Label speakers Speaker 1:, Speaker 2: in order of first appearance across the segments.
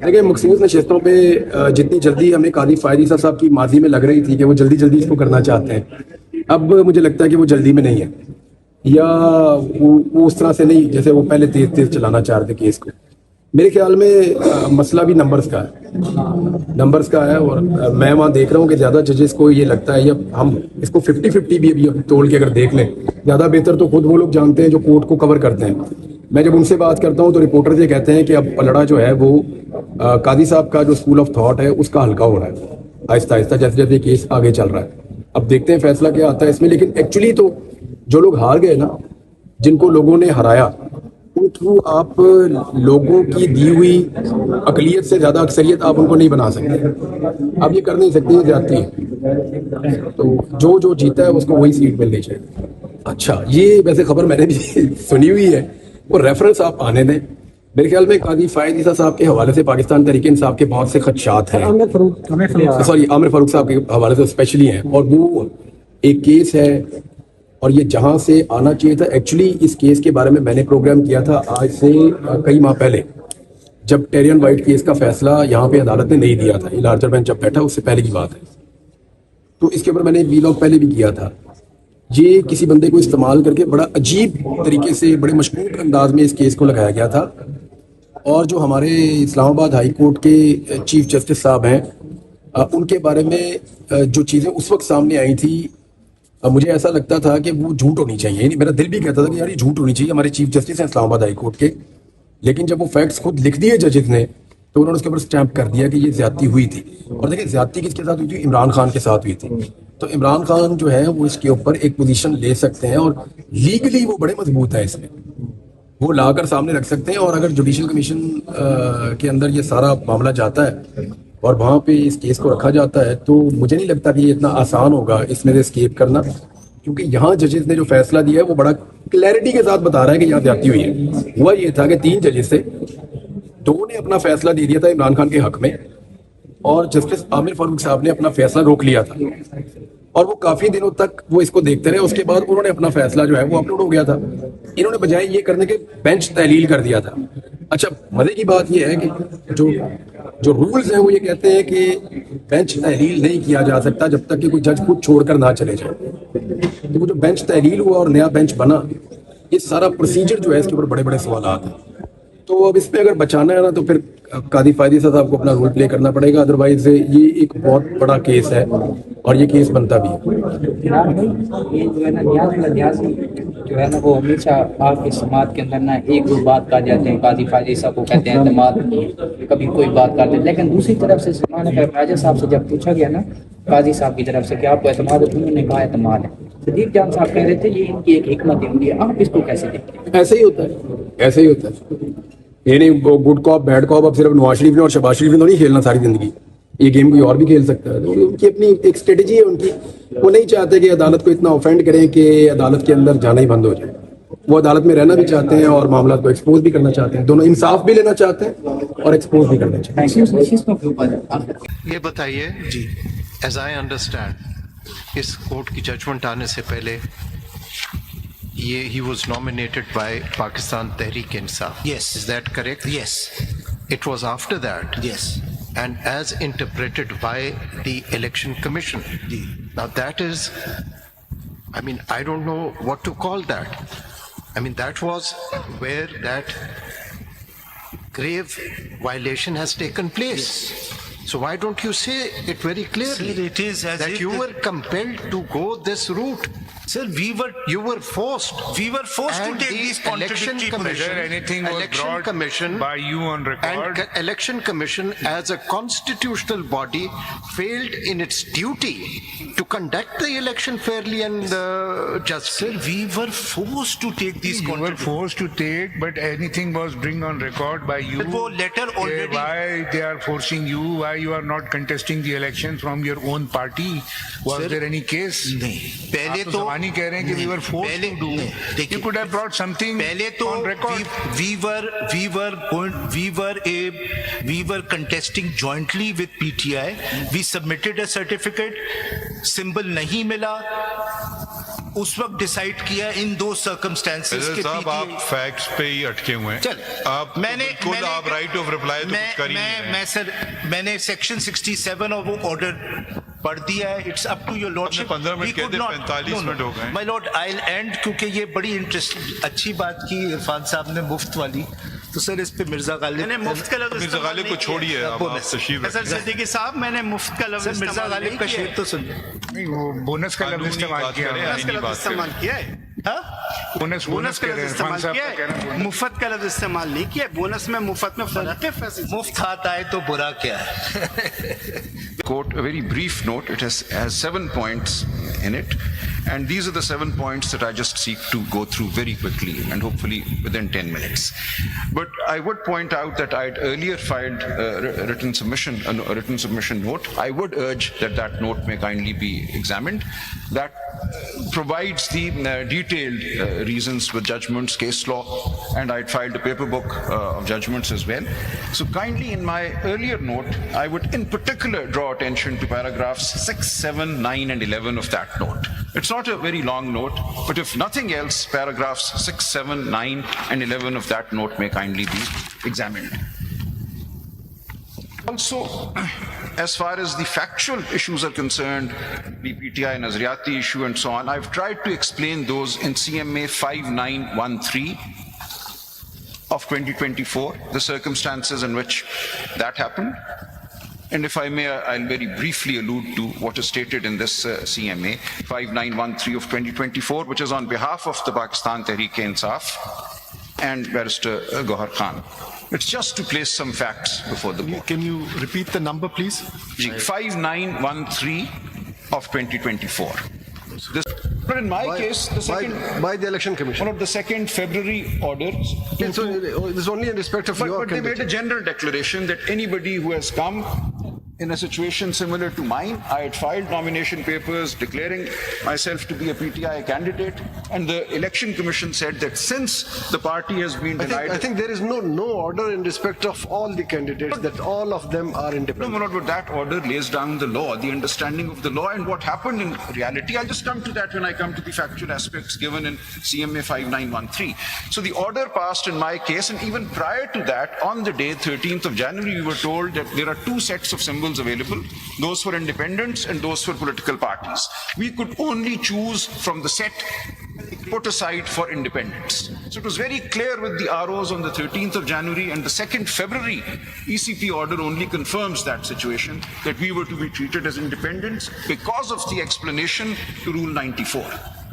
Speaker 1: देखिए, मखसूस नशिस्तों पे जितनी जल्दी हमें कादी फायद ईसा साहब की माजी में लग रही थी कि वो जल्दी जल्दी इसको करना चाहते हैं, अब मुझे लगता है कि वो जल्दी में नहीं है, या वो उस तरह से नहीं जैसे वो पहले तेज तेज चलाना चाह रहे थे केस को। मेरे ख्याल में मसला भी नंबर्स का है, नंबर्स का है। और मैं वहाँ देख रहा हूँ कि ज़्यादा जजेस को ये लगता है, या हम इसको 50-50 भी अभी तोड़ के अगर देख लें, ज़्यादा बेहतर तो खुद वो लोग जानते हैं जो कोर्ट को कवर करते हैं। मैं जब उनसे बात करता हूँ तो रिपोर्टर ये कहते हैं कि अब पलड़ा जो है वो कादी साहब का जो स्कूल ऑफ थॉट है उसका हल्का हो रहा है आहिस्ता आहिस्ता, जैसे जैसे केस आगे चल रहा है। अब देखते हैं फैसला क्या आता है इसमें। लेकिन एक्चुअली तो जो लोग हार गए ना, जिनको लोगों ने हराया, उनको आप लोगों की दी हुई अकलियत से ज्यादा अक्सरियत आप उनको नहीं बना सकते। आप ये कर नहीं सकते, ये ज्यादती है। तो जो जो जीता है उसको वही सीट मिलनी चाहिए। अच्छा, ये वैसे खबर मैंने भी सुनी हुई है, वो रेफरेंस आप आने दें। मेरे ख्याल में कादी फायद ईसा साहब के हवाले से पाकिस्तान तहरीक इंसाफ के बहुत से खदशात हैं, आमिर फारूक साहब के हवाले से स्पेशली हैं, और वो एक केस है और ये जहां से आना चाहिए था। एक्चुअली इस केस के बारे में मैंने प्रोग्राम किया था आज से कई माह पहले, जब टेरियन वाइट केस का फैसला यहाँ पे अदालत ने नहीं दिया था, ये लार्जर बेंच जब बैठा उससे पहले की बात है। तो इसके ऊपर मैंने वीलॉग पहले भी किया था। ये किसी बंदे को इस्तेमाल करके बड़ा अजीब तरीके से बड़े मशकूक अंदाज में इस केस को लगाया गया था। और जो हमारे इस्लामाबाद हाई कोर्ट के चीफ जस्टिस साहब हैं, उनके बारे में जो चीज़ें उस वक्त सामने आई थी, मुझे ऐसा लगता था कि वो झूठ होनी चाहिए। नहीं, मेरा दिल भी कहता था कि यार ये झूठ होनी चाहिए, हमारे चीफ जस्टिस हैं इस्लामाबाद हाई कोर्ट के। लेकिन जब वो फैक्ट्स खुद लिख दिए जजेस ने, तो उन्होंने उसके ऊपर स्टैंप कर दिया कि ये ज्यादती हुई थी। और देखिए, ज्यादती किसके साथ हुई थी? इमरान खान के साथ हुई थी। तो इमरान खान जो है वो इसके ऊपर एक पोजीशन ले सकते हैं, और लीगली वो बड़े मजबूत है, इसमें वो लाकर सामने रख सकते हैं। और अगर जुडिशल कमीशन के अंदर ये सारा मामला जाता है और वहाँ पे इस केस को रखा जाता है, तो मुझे नहीं लगता कि ये इतना आसान होगा इसमें से एस्केप करना, क्योंकि यहाँ जजेस ने जो फैसला दिया है वो बड़ा क्लैरिटी के साथ बता रहा है कि यहाँ ज्यादती हुई है। हुआ ये था कि 3 जजेस थे, 2 ने अपना फैसला दे दिया था इमरान खान के हक में, और जस्टिस आमिर फारूक साहब ने अपना फैसला रोक लिया था। और वो काफी दिनों तक वो इसको देखते रहे। उसके बाद उन्होंने अपना फैसला जो है वो अपलोड हो गया था। इन्होंने बजाय ये करने के बेंच तहलील कर दिया था। अच्छा, मजे की बात ये है कि जो जो रूल्स हैं वो ये कहते हैं कि बेंच तहलील नहीं किया जा सकता जब तक कि कोई जज खुद छोड़कर ना चले जाए। तो वो जो बेंच तहलील हुआ और नया बेंच बना, ये सारा प्रोसीजर जो है इसके ऊपर बड़े बड़े सवाल हैं। तो अब इसमें अगर बचाना है ना, तो फिर कादी फायद ईसा साहब को अपना रोल प्ले करना पड़ेगा। अदरवाइज ये एक बहुत बड़ा केस है और ये केस बनता भी है।
Speaker 2: ये जो है ना न्याज जो है ना वो हमेशा आपके समाज के अंदर ना एक दो बात कर जाते हैं, कादी फायद ईसा को कहते हैं एतमाद, कभी कोई बात करते हैं। लेकिन दूसरी तरफ से सलमान राजा साहब से जब पूछा गया ना काजी साहब की तरफ से कि आपको एतमाद है, उन्होंने कहा एतमाद है। सदीक जान साहब कह रहे थे ये इनकी एक हिकमत होती है। आप इसको कैसे देखते हैं?
Speaker 1: ऐसे ही होता है, ऐसे ही होता है। ये नहीं गुड कॉप बैड कॉप अब सिर्फ नवाज शरीफ ने और शहबाज शरीफ ने तो नहीं खेलना सारी जिंदगी। ये गेम कोई और भी खेल सकता है। तो उनकी अपनी एक स्ट्रेटेजी है उनकी। वो नहीं चाहते कि अदालत को इतना ऑफेंड करें कि अदालत के अंदर जाना ही बंद हो जाए। वो अदालत में रहना भी चाहते हैं और मामला को एक्सपोज भी करना चाहते हैं। दोनों इंसाफ भी लेना चाहते हैं और एक्सपोज भी करना चाहते हैं।
Speaker 3: ये बताइए जी, एज आई अंडरस्टैंड इस कोर्ट की जजमेंट आने से पहले he was nominated by Pakistan Tehreek Insaf.
Speaker 4: Yes.
Speaker 3: Is that correct?
Speaker 4: Yes.
Speaker 3: It was after that.
Speaker 4: Yes.
Speaker 3: And as interpreted by the Election Commission. Now that is, I mean, I don't know what to call that. I mean, that was where that grave violation has taken place. Yes. So why don't you say it very clearly?
Speaker 4: Sir, it is as
Speaker 3: that
Speaker 4: if
Speaker 3: you were compelled to go this route.
Speaker 4: Sir, you were forced. We were forced
Speaker 3: and
Speaker 4: to take these contradictory
Speaker 3: commission,
Speaker 5: anything was
Speaker 3: election
Speaker 5: brought
Speaker 3: commission
Speaker 5: by you on record.
Speaker 3: And election commission as a constitutional body failed in its duty to conduct the election fairly and justly.
Speaker 4: Sir, we were forced to take these
Speaker 5: You were forced to take, but anything was bring on record by you.
Speaker 4: वो letter already.
Speaker 5: Why they are forcing you? Why you are not contesting the election from your own party? Was
Speaker 4: Sir,
Speaker 5: there any case?
Speaker 4: नहीं, पहले तो
Speaker 5: नहीं कह रहे हैं कि we were forced to do. You could have brought something
Speaker 4: पहले तो
Speaker 5: on record.
Speaker 4: we were contesting jointly with PTI. We submitted a certificate. Symbol नहीं मिला. उस वक्त डिसाइड किया इन दो सर्कमस्टेंसेस के
Speaker 6: साहब आप फैक्ट्स पे ही अटके हुए हैं।
Speaker 4: चल,
Speaker 6: आप बिल्कुल आप राइट ऑफ रिप्लाई तो कुछ कर ही नहीं रहे हैं।
Speaker 4: मैं सर मैंने सेक्शन 67 और वो ऑर्डर पढ़ दिया है। It's up to your lordship.
Speaker 6: 15 minute कहते 45 मिनट हो गए।
Speaker 4: My lord I will end, क्योंकि ये बड़ी इंटरेस्ट अच्छी बात की इरफान साहब ने मुफ्त वाली, तो सर इस पे मिर्जा गालिब
Speaker 7: मैंने मुफ्त का लफ्ज
Speaker 6: मिर्जा गालिब को छोड़िए, आप तशरीफ
Speaker 7: सर सिद्दीकी साहब, मैंने मुफ्त का लफ्ज
Speaker 4: मिर्जा गालिब का शेर तो सुन
Speaker 5: नहीं, वो बोनस का लफ्ज इस्तेमाल किया है।
Speaker 7: इस्तेमाल किया है।
Speaker 5: बोनस
Speaker 7: बोनस का
Speaker 5: कह रहे
Speaker 7: लफ्ज
Speaker 5: हैं, इरफान
Speaker 7: इस्तेमाल
Speaker 5: साहब
Speaker 7: किया
Speaker 5: का कहना
Speaker 7: है,
Speaker 5: बोनस।
Speaker 7: मुफ्त का लफ्ज इस्तेमाल नहीं किया। बोनस में मुफ्त में फर्क है।
Speaker 4: मुफ्त हाथ आए तो बुरा क्या है।
Speaker 8: Quote, a very brief note. It has 7 points in it, and these are the 7 points that I just seek to go through very quickly and hopefully within 10 minutes. But I would point out that I had earlier filed a written submission note. I would urge that that note may kindly be examined. That provides the detailed reasons with judgments, case law, and I had filed a paper book of judgments as well. So kindly, in my earlier note, I would in particular draw attention to paragraphs 6, 7, 9, and 11 of that note. It's not a very long note, but if nothing else, paragraphs 6, 7, 9, and 11 of that note may kindly be examined. Also, as far as the factual issues are concerned, the PTI Nazariati issue and so on, I've tried to explain those in CMA 5913 of 2024, the circumstances in which that happened. And if I may, I'll very briefly allude to what is stated in this CMA 5913 of 2024, which is on behalf of the Pakistan Tehreek-e-Insaf and Barrister Gohar Khan. It's just to place some facts before the board.
Speaker 3: Can you repeat the number, please?
Speaker 8: 5913 of 2024. But in my case, the second,
Speaker 1: by the election commission.
Speaker 8: one of the 2nd February orders.
Speaker 1: So it is only in respect of your
Speaker 8: But they made a
Speaker 1: candidature.
Speaker 8: general declaration that anybody who has come in a situation similar to mine, I had filed nomination papers declaring myself to be a PTI candidate, and the election commission said that since the party has been denied.
Speaker 1: I think there is no order in respect of all the candidates, that all of them are
Speaker 8: No,
Speaker 1: independent.
Speaker 8: Manoj, but that order lays down the law, the understanding of the law, and what happened in reality. I'll just come to that when I come to the factual aspects given in CMA 5913. So the order passed in my case, and even prior to that, on the day 13th of January, we were told that there are 2 sets of symbols available, those for independents and those for political parties. We could only choose from the set put aside for independents. So it was very clear with the ROs on the 13th of January, and the 2nd February ECP order only confirms that situation, that we were to be treated as independents because of the explanation to Rule 94.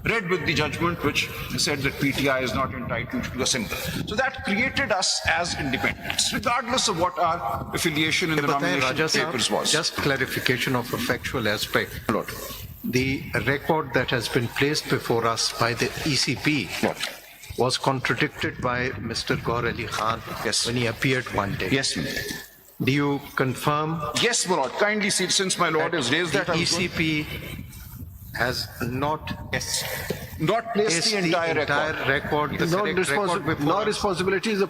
Speaker 8: Read with the judgment which said that PTI is not entitled to a symbol. So that created us as independents, regardless of what our affiliation in the nomination papers was.
Speaker 3: Just clarification of a factual aspect. The record that has been placed before us by the ECP was contradicted by Mr. Gaur Ali Khan when he appeared one day.
Speaker 8: Yes, ma'am.
Speaker 3: Do you confirm
Speaker 8: Yes, my lord. Kindly see, since my lord has raised that,
Speaker 3: the
Speaker 8: I was going-
Speaker 3: ECP has not
Speaker 8: not placed
Speaker 3: placed
Speaker 8: the entire record.
Speaker 3: the
Speaker 1: No
Speaker 3: correct record before us?
Speaker 1: responsibility is the